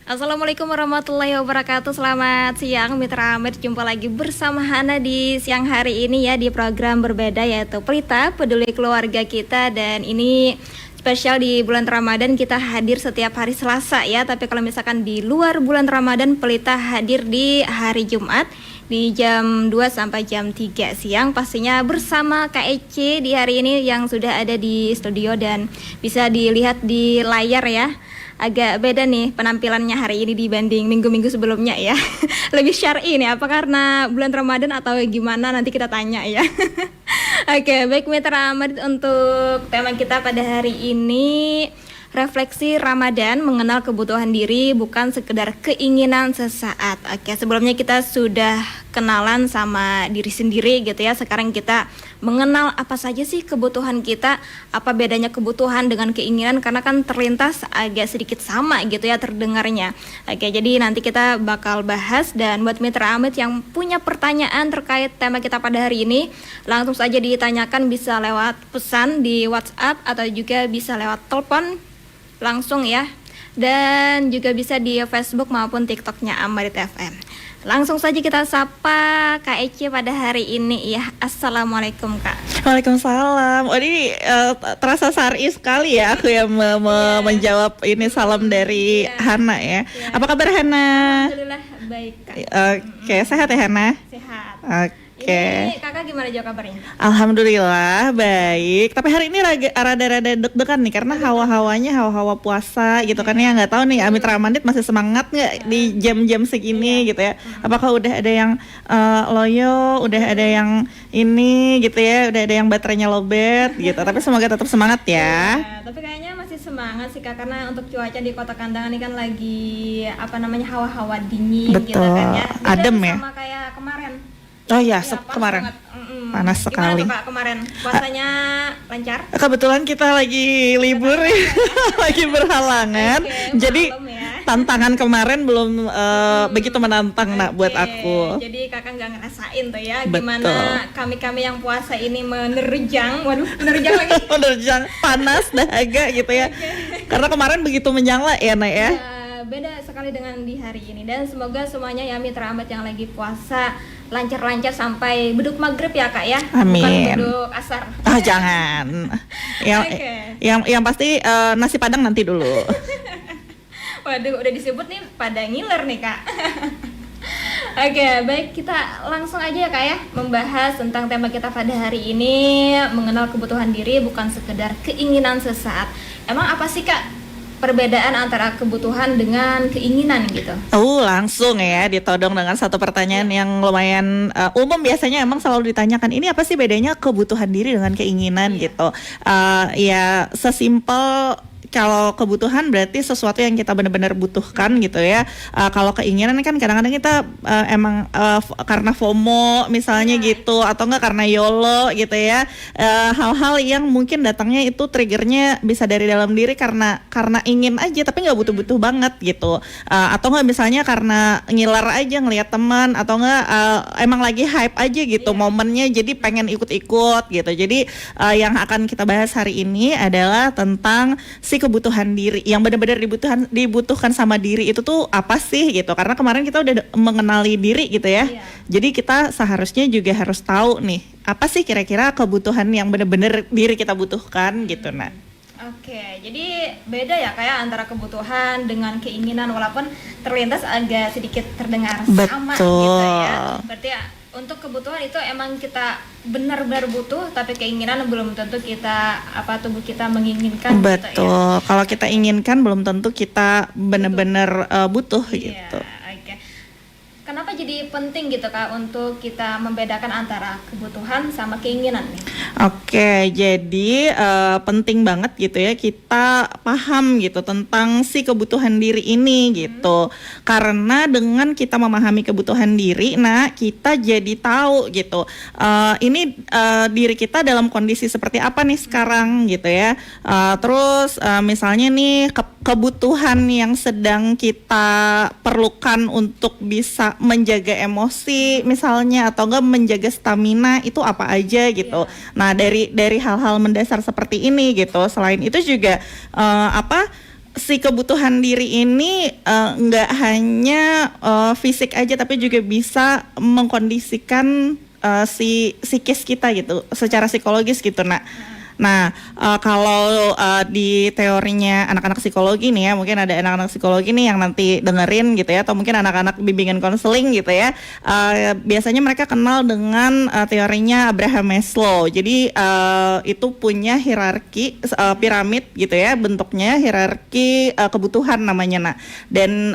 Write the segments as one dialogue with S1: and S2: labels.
S1: Assalamualaikum warahmatullahi wabarakatuh. Selamat siang Mitra Ahmed. Jumpa lagi bersama Hana di siang hari ini ya, di program berbeda yaitu Pelita Peduli Keluarga Kita. Dan ini spesial di bulan Ramadan, kita hadir setiap hari Selasa ya. Tapi kalau misalkan di luar bulan Ramadan, Pelita hadir di hari Jumat di jam 2 sampai jam 3 siang, pastinya bersama Kak Ece di hari ini yang sudah ada di studio dan bisa dilihat di layar ya. Agak beda nih penampilannya hari ini dibanding minggu-minggu sebelumnya ya. Lebih syar'i nih, apa karena bulan Ramadan atau gimana, nanti kita tanya ya. Oke, baik Mitra Ahmad, untuk tema kita pada hari ini refleksi Ramadan, mengenal kebutuhan diri bukan sekedar keinginan sesaat. Oke, sebelumnya kita sudah kenalan sama diri sendiri gitu ya. Sekarang kita mengenal apa saja sih kebutuhan kita, apa bedanya kebutuhan dengan keinginan, karena kan terlintas agak sedikit sama gitu ya terdengarnya. Oke, jadi nanti kita bakal bahas. Dan buat Mitra Amit yang punya pertanyaan terkait tema kita pada hari ini, langsung saja ditanyakan, bisa lewat pesan di WhatsApp atau juga bisa lewat telepon langsung ya, dan juga bisa di Facebook maupun TikToknya Amarit FM. Langsung saja kita sapa Kak Ece pada hari ini ya. Assalamualaikum Kak.
S2: Waalaikumsalam. Oh, ini terasa syar'i sekali ya aku yang menjawab ini salam dari Hana ya. Apa kabar Hana?
S1: Alhamdulillah baik Kak.
S2: Oke, sehat ya Hana?
S1: Sehat.
S2: Oke.
S1: Ini Kakak gimana juga kabarnya?
S2: Alhamdulillah baik. Tapi hari ini rada-rada deg-degan nih karena hawa-hawanya puasa gitu kan ya. Nggak tahu nih Amit Ramadit masih semangat nggak di jam-jam segini gitu ya. Apakah udah ada yang loyo, udah ada yang ini gitu ya, udah ada yang baterainya lobet gitu. Tapi semoga tetap semangat ya.
S1: Tapi kayaknya masih semangat sih Kak, karena untuk cuaca di Kota Kandangan ini kan lagi apa namanya, hawa-hawa dingin.
S2: Betul.
S1: Gitu kan ya.
S2: Adem ya.
S1: Sama kayak kemarin.
S2: Oh ya,
S1: Panas
S2: kemarin
S1: banget.
S2: panas sekali.
S1: Gimana tuh Kak kemarin? Puasanya lancar?
S2: Kebetulan kita lagi libur, lagi berhalangan.
S1: Oke,
S2: Jadi
S1: maklum ya.
S2: tantangan kemarin belum begitu menantang nak buat aku.
S1: Jadi Kakak nggak ngerasain tuh ya
S2: Betul.
S1: gimana kami-kami yang puasa ini menerjang. Waduh, menerjang lagi.
S2: Menerjang panas dahaga gitu ya. Karena kemarin begitu menyala ya nak ya.
S1: Beda sekali dengan di hari ini. Dan semoga semuanya ya Mitra Ahmad yang lagi puasa lancar-lancar sampai beduk maghrib ya Kak ya.
S2: Amin.
S1: Bukan beduk asar.
S2: Ah jangan.
S1: Oke.
S2: Yang pasti nasi padang nanti dulu.
S1: Waduh, udah disebut nih pada ngiler nih Kak. Oke, baik, kita langsung aja ya Kak ya, membahas tentang tema kita pada hari ini, mengenal kebutuhan diri bukan sekedar keinginan sesaat. Emang apa sih Kak perbedaan antara kebutuhan dengan keinginan gitu?
S2: Langsung ya ditodong dengan satu pertanyaan yang lumayan umum, biasanya emang selalu ditanyakan, ini apa sih bedanya kebutuhan diri dengan keinginan gitu. Ya sesimpel, kalau kebutuhan berarti sesuatu yang kita benar-benar butuhkan gitu ya. Kalau keinginan kan kadang-kadang kita emang karena FOMO misalnya gitu, atau enggak karena YOLO gitu ya. Hal-hal yang mungkin datangnya itu triggernya bisa dari dalam diri karena ingin aja tapi nggak butuh-butuh banget gitu. Atau enggak misalnya karena ngiler aja ngelihat teman, atau enggak emang lagi hype aja gitu momennya, jadi pengen ikut-ikut gitu. Jadi yang akan kita bahas hari ini adalah tentang si kebutuhan diri yang benar-benar dibutuhkan sama diri itu tuh apa sih gitu. Karena kemarin kita udah mengenali diri gitu ya. Jadi kita seharusnya juga harus tahu nih, apa sih kira-kira kebutuhan yang benar-benar diri kita butuhkan gitu nah.
S1: Oke, jadi beda ya kayak antara kebutuhan dengan keinginan, walaupun terlintas agak sedikit terdengar sama gitu ya. Berarti ya, untuk kebutuhan itu emang kita benar-benar butuh, tapi keinginan belum tentu kita tubuh kita menginginkan.
S2: Betul.
S1: Gitu ya.
S2: Kalau kita inginkan belum tentu kita benar-benar butuh gitu.
S1: Oke. Kenapa jadi penting gitu Kak untuk kita membedakan antara kebutuhan sama keinginan nih?
S2: Oke, jadi penting banget gitu ya kita paham gitu tentang si kebutuhan diri ini gitu. Karena dengan kita memahami kebutuhan diri, nah kita jadi tahu gitu ini diri kita dalam kondisi seperti apa nih sekarang gitu ya. Terus misalnya nih kebutuhan yang sedang kita perlukan untuk bisa menjaga emosi misalnya, atau enggak menjaga stamina, itu apa aja gitu. Nah dari hal-hal mendasar seperti ini gitu. Selain itu juga si kebutuhan diri ini nggak hanya fisik aja, tapi juga bisa mengkondisikan si psikis kita gitu, secara psikologis gitu, nak. Nah, kalau di teorinya anak-anak psikologi nih ya, mungkin ada anak-anak psikologi nih yang nanti dengerin gitu ya, atau mungkin anak-anak bimbingan konseling gitu ya. Biasanya mereka kenal dengan teorinya Abraham Maslow. Jadi itu punya hierarki piramid gitu ya, bentuknya hierarki kebutuhan namanya, nak. Dan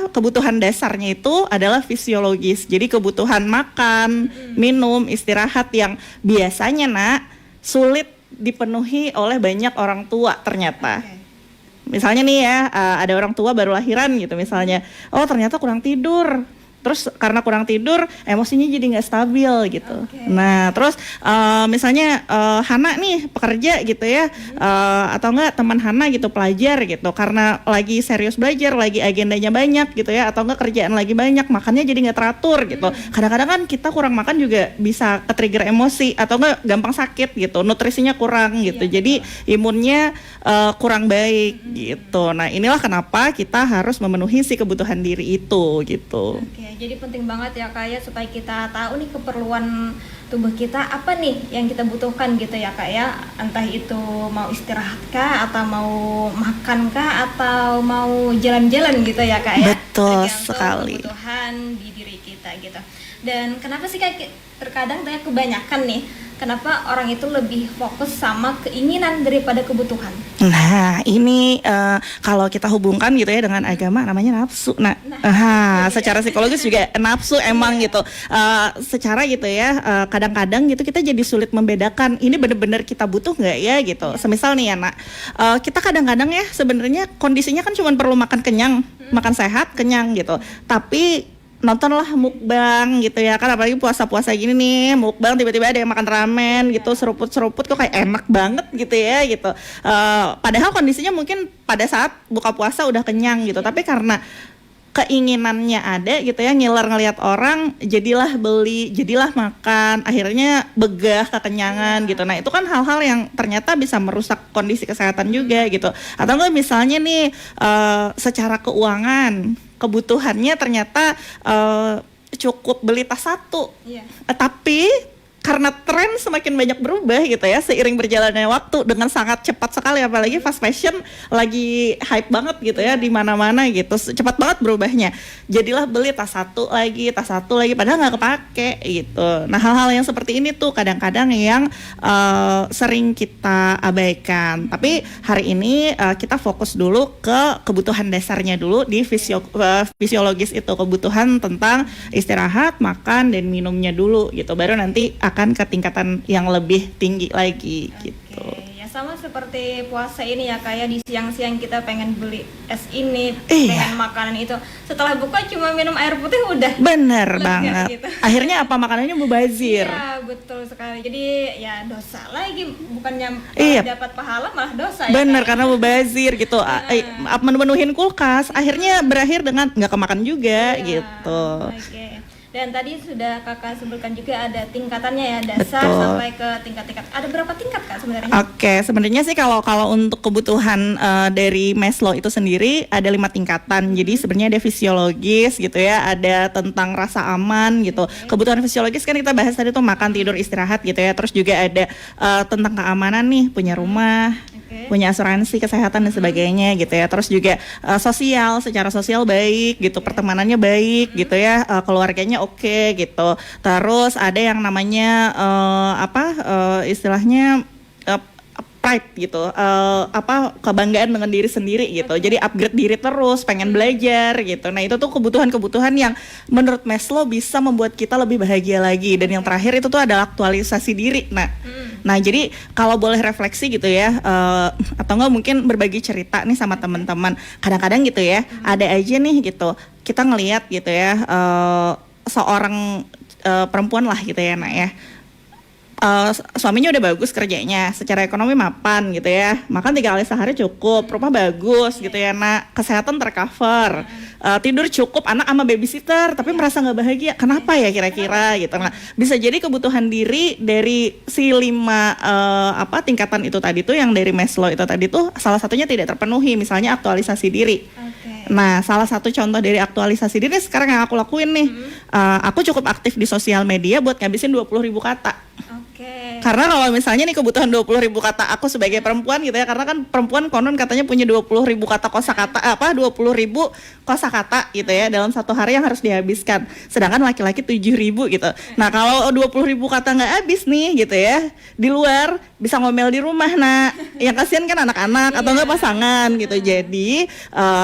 S2: kebutuhan dasarnya itu adalah fisiologis. Jadi kebutuhan makan, minum, istirahat yang biasanya, nak, sulit dipenuhi oleh banyak orang tua ternyata. Misalnya nih ya, ada orang tua baru lahiran gitu misalnya, oh ternyata kurang tidur. Terus karena kurang tidur, emosinya jadi nggak stabil gitu. Nah, terus misalnya Hana nih pekerja gitu ya, atau enggak teman Hana gitu pelajar gitu, karena lagi serius belajar, lagi agendanya banyak gitu ya, atau enggak kerjaan lagi banyak, makannya jadi nggak teratur gitu. Kadang-kadang kan kita kurang makan juga bisa ke-trigger emosi, atau enggak gampang sakit gitu, nutrisinya kurang gitu, jadi imunnya kurang baik gitu. Nah, inilah kenapa kita harus memenuhi si kebutuhan diri itu gitu.
S1: Jadi penting banget ya Kak ya, supaya kita tahu nih keperluan tubuh kita apa nih yang kita butuhkan gitu ya Kak ya. Entah itu mau istirahat kah, atau mau makan kah, atau mau jalan-jalan gitu ya Kak ya.
S2: Betul
S1: tergantung
S2: sekali.
S1: kebutuhan di diri kita gitu. Dan kenapa sih Kak terkadang kebanyakan nih, kenapa orang itu lebih fokus sama keinginan daripada kebutuhan?
S2: Nah, ini kalau kita hubungkan gitu ya dengan agama, namanya nafsu. Secara psikologis juga nafsu emang gitu. Secara gitu ya, kadang-kadang gitu kita jadi sulit membedakan ini benar-benar kita butuh nggak ya gitu. Semisal nih ya, nak, kita kadang-kadang ya sebenarnya kondisinya kan cuma perlu makan kenyang, makan sehat, kenyang gitu. Tapi nontonlah mukbang gitu ya kan, apalagi puasa-puasa gini nih, mukbang tiba-tiba ada yang makan ramen gitu, seruput-seruput kok kayak enak banget gitu ya gitu. Padahal kondisinya mungkin pada saat buka puasa udah kenyang gitu, tapi karena keinginannya ada gitu ya, ngiler ngelihat orang, jadilah beli, jadilah makan, akhirnya begah kekenyangan gitu. Nah, itu kan hal-hal yang ternyata bisa merusak kondisi kesehatan juga gitu. Atau enggak misalnya nih secara keuangan, kebutuhannya ternyata cukup beli tas satu, tapi karena tren semakin banyak berubah gitu ya, seiring berjalannya waktu dengan sangat cepat sekali, apalagi fast fashion lagi hype banget gitu ya di mana-mana gitu, cepat banget berubahnya. Jadilah beli tas satu lagi, padahal nggak kepake gitu. Nah, hal-hal yang seperti ini tuh kadang-kadang yang sering kita abaikan. Tapi hari ini kita fokus dulu ke kebutuhan dasarnya dulu di fisiologis itu, kebutuhan tentang istirahat, makan, dan minumnya dulu gitu. Baru nanti akan ke tingkatan yang lebih tinggi lagi gitu.
S1: Ya sama seperti puasa ini ya, kayak di siang-siang kita pengen beli es ini, pengen makanan itu, setelah buka cuma minum air putih udah
S2: bener banget gitu. Akhirnya apa, makanannya mubazir.
S1: Iya betul sekali, jadi ya dosa lagi, bukannya dapat pahala malah dosa.
S2: Bener ya, karena mubazir gitu. Memenuhin kulkas akhirnya berakhir dengan nggak kemakan juga gitu.
S1: Dan tadi sudah kakak sebutkan juga ada tingkatannya ya, dasar sampai ke tingkat-tingkat. Ada berapa tingkat Kak sebenarnya?
S2: Sebenarnya sih kalau untuk kebutuhan dari Maslow itu sendiri ada 5 tingkatan. Jadi sebenarnya ada fisiologis gitu ya, ada tentang rasa aman gitu. Kebutuhan fisiologis kan kita bahas tadi tuh makan, tidur, istirahat gitu ya. Terus juga ada tentang keamanan nih, punya rumah, punya asuransi kesehatan dan sebagainya gitu ya. Terus juga sosial, secara sosial baik gitu, pertemanannya baik gitu ya, keluarganya oke gitu. Terus ada yang namanya istilahnya pride gitu, kebanggaan dengan diri sendiri gitu. Jadi upgrade diri terus, pengen belajar gitu. Nah, itu tuh kebutuhan-kebutuhan yang menurut Maslow bisa membuat kita lebih bahagia lagi. Dan yang terakhir itu tuh adalah aktualisasi diri. Nah, jadi kalau boleh refleksi gitu ya, atau enggak mungkin berbagi cerita nih sama teman-teman. Kadang-kadang gitu ya, ada aja nih gitu, kita ngelihat gitu ya, seorang perempuan lah gitu ya, Nak ya, suaminya udah bagus kerjanya, secara ekonomi mapan gitu ya, makan 3 kali sehari cukup, rumah bagus gitu ya, nak, kesehatan tercover, tidur cukup, anak sama babysitter, tapi merasa nggak bahagia, kenapa ya kira-kira gitu. Nah, bisa jadi kebutuhan diri dari si 5 tingkatan itu tadi tuh, yang dari Maslow itu tadi tuh salah satunya tidak terpenuhi, misalnya aktualisasi diri. Nah, salah satu contoh dari aktualisasi diri sekarang yang aku lakuin nih, aku cukup aktif di sosial media buat ngabisin 20.000 kata. Karena kalau misalnya nih kebutuhan 20.000 kata aku sebagai perempuan gitu ya, karena kan perempuan konon katanya punya 20.000 kata kosakata, 20.000 kosakata gitu ya dalam satu hari yang harus dihabiskan. Sedangkan laki-laki 7.000 gitu. Nah, kalau 20.000 kata nggak habis nih gitu ya, di luar bisa ngomel di rumah, nah. Yang kasihan kan anak-anak atau nggak pasangan gitu. Jadi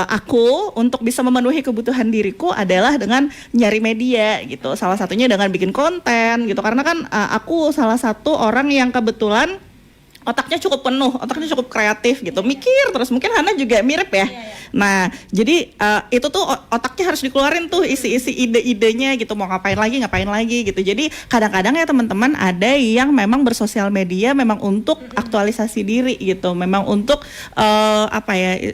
S2: aku untuk bisa memenuhi kebutuhan diriku adalah dengan nyari media gitu. Salah satunya dengan bikin konten gitu. Karena kan aku salah satu orang yang kebetulan otaknya cukup penuh, otaknya cukup kreatif gitu, mikir terus. Mungkin Hana juga mirip ya. Nah, jadi itu tuh otaknya harus dikeluarin tuh, isi-isi ide-idenya gitu, mau ngapain lagi gitu. Jadi kadang-kadang ya teman-teman, ada yang memang bersosial media memang untuk aktualisasi diri gitu, memang untuk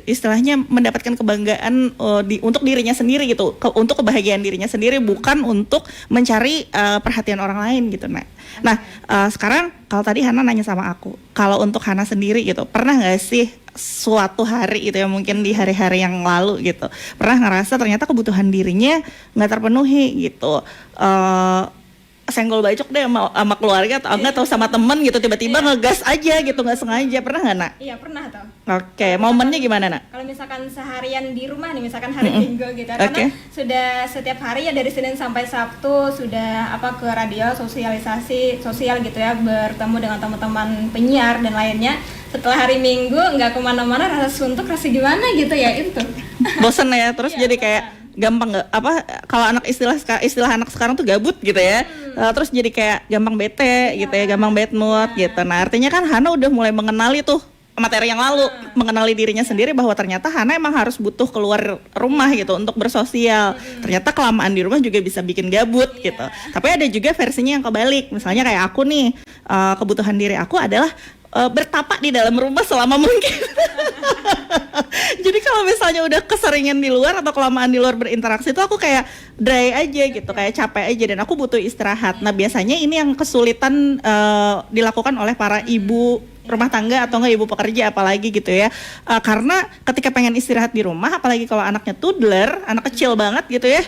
S2: istilahnya mendapatkan kebanggaan untuk dirinya sendiri gitu, untuk kebahagiaan dirinya sendiri, bukan untuk mencari perhatian orang lain gitu. Nah, sekarang kalau tadi Hana nanya sama aku, kalau untuk Hana sendiri gitu, pernah nggak sih suatu hari gitu ya, mungkin di hari-hari yang lalu gitu, pernah ngerasa ternyata kebutuhan dirinya nggak terpenuhi gitu, senggol bacok deh sama keluarga atau enggak, atau sama temen gitu, tiba-tiba ngegas aja gitu, nggak sengaja, pernah nggak, Nak?
S1: Iya, pernah tuh.
S2: Oke, momennya gimana, Nak?
S1: Kalau misalkan seharian di rumah nih, misalkan hari Minggu gitu, karena sudah setiap hari ya dari Senin sampai Sabtu sudah ke radio, sosialisasi sosial gitu ya, bertemu dengan teman-teman penyiar dan lainnya. Setelah hari Minggu nggak kemana-mana, rasa suntuk, rasa gimana gitu ya, itu tuh.
S2: Bosen ya, terus jadi kayak gampang nggak kalau anak istilah anak sekarang tuh gabut gitu ya, terus jadi kayak gampang bete gitu ya, gampang bad mood gitu. Nah, artinya kan Hana udah mulai mengenali tuh materi yang lalu, mengenali dirinya sendiri bahwa ternyata Hana emang harus butuh keluar rumah gitu untuk bersosial. Ternyata kelamaan di rumah juga bisa bikin gabut gitu. Tapi ada juga versinya yang kebalik, misalnya kayak aku nih, kebutuhan diri aku adalah bertapak di dalam rumah selama mungkin. Jadi kalau misalnya udah keseringan di luar atau kelamaan di luar berinteraksi, itu aku kayak dry aja gitu, kayak capek aja, dan aku butuh istirahat. Nah, biasanya ini yang kesulitan dilakukan oleh para ibu rumah tangga atau enggak ibu pekerja apalagi gitu ya, karena ketika pengen istirahat di rumah, apalagi kalau anaknya toddler, anak kecil banget gitu ya,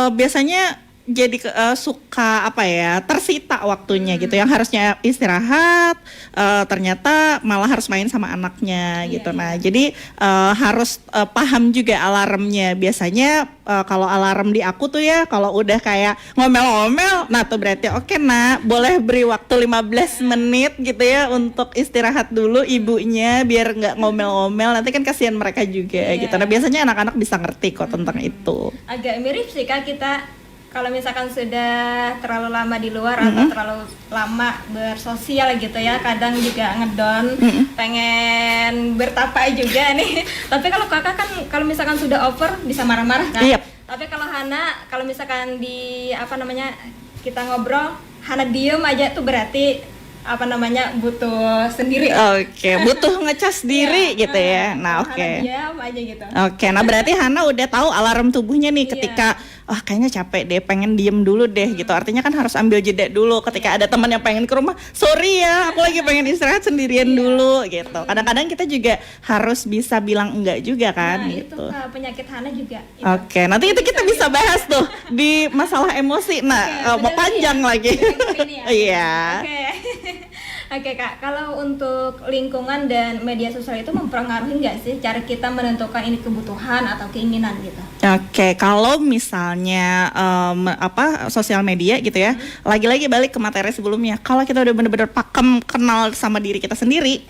S2: biasanya jadi suka tersita waktunya gitu, yang harusnya istirahat ternyata malah harus main sama anaknya gitu. Nah, jadi harus paham juga alarmnya. Biasanya kalau alarm di aku tuh ya, kalau udah kayak ngomel-ngomel, nah tuh berarti oke, Nak, boleh beri waktu 15 menit gitu ya untuk istirahat dulu ibunya, biar nggak ngomel-ngomel, nanti kan kasihan mereka juga gitu. Nah, biasanya anak-anak bisa ngerti kok tentang itu.
S1: Agak mirip sih Kak, kita kalau misalkan sudah terlalu lama di luar atau terlalu lama bersosial gitu ya, kadang juga ngedon, pengen bertapa juga nih. Tapi kalau Kakak kan kalau misalkan sudah over bisa marah-marah kan. Tapi kalau Hana, kalau misalkan di kita ngobrol, Hana diem aja tuh berarti butuh sendiri.
S2: Butuh ngecas diri gitu ya. Nah,
S1: diam aja gitu.
S2: Nah berarti Hana udah tahu alarm tubuhnya nih ketika kayaknya capek deh, pengen diem dulu deh gitu. Artinya kan harus ambil jeda dulu ketika ada teman yang pengen ke rumah. Sorry ya, aku lagi pengen istirahat sendirian dulu gitu. Kadang-kadang kita juga harus bisa bilang enggak juga kan gitu.
S1: Itu penyakit Hana juga.
S2: Nanti itu kita bisa bahas tuh di masalah emosi. Nah, mau panjang lagi. Iya.
S1: Oke Kak, kalau untuk lingkungan dan media sosial itu mempengaruhi nggak sih cara kita menentukan ini kebutuhan atau keinginan gitu?
S2: Kalau misalnya sosial media gitu ya, lagi-lagi balik ke materi sebelumnya. Kalau kita udah bener-bener pakem kenal sama diri kita sendiri,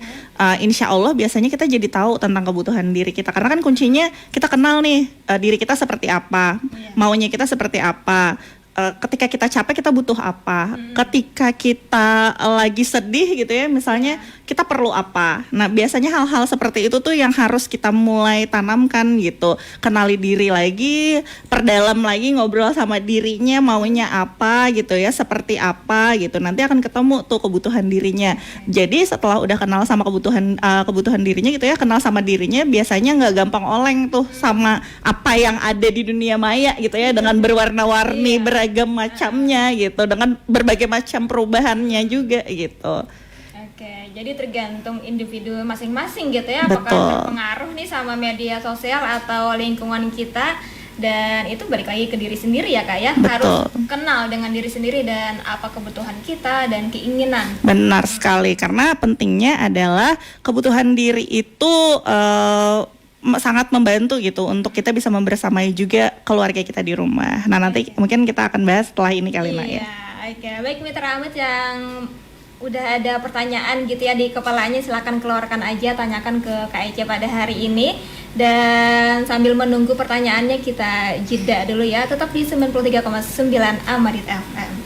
S2: insya Allah biasanya kita jadi tahu tentang kebutuhan diri kita. Karena kan kuncinya kita kenal nih diri kita seperti apa, maunya kita seperti apa. Ketika kita capek kita butuh apa, ketika kita lagi sedih gitu ya, misalnya kita perlu apa. Nah, biasanya hal-hal seperti itu tuh yang harus kita mulai tanamkan gitu. Kenali diri lagi, perdalam lagi, ngobrol sama dirinya maunya apa gitu ya, seperti apa gitu. Nanti akan ketemu tuh kebutuhan dirinya. Jadi setelah udah kenal sama kebutuhan dirinya gitu ya, kenal sama dirinya, biasanya nggak gampang oleng tuh sama apa yang ada di dunia maya gitu ya, dengan berwarna-warni, beragam macamnya gitu, dengan berbagai macam perubahannya juga gitu.
S1: Oke, jadi tergantung individu masing-masing gitu ya,
S2: Betul.
S1: apakah berpengaruh nih sama media sosial atau lingkungan kita, dan itu balik lagi ke diri sendiri ya Kak ya.
S2: Betul.
S1: Harus kenal dengan diri sendiri dan apa kebutuhan kita dan keinginan.
S2: Benar sekali, karena pentingnya adalah kebutuhan diri itu sangat membantu gitu untuk kita bisa membersamai juga keluarga kita di rumah. Nah, nanti mungkin kita akan bahas setelah ini kali Nak ya.
S1: Iya, oke. Baik Mitra Ahmad, yang udah ada pertanyaan gitu ya di kepalanya, silakan keluarkan aja, tanyakan ke Kak Ece pada hari ini. Dan sambil menunggu pertanyaannya, kita jeda dulu ya. Tetap di 93,9 Amarit FM.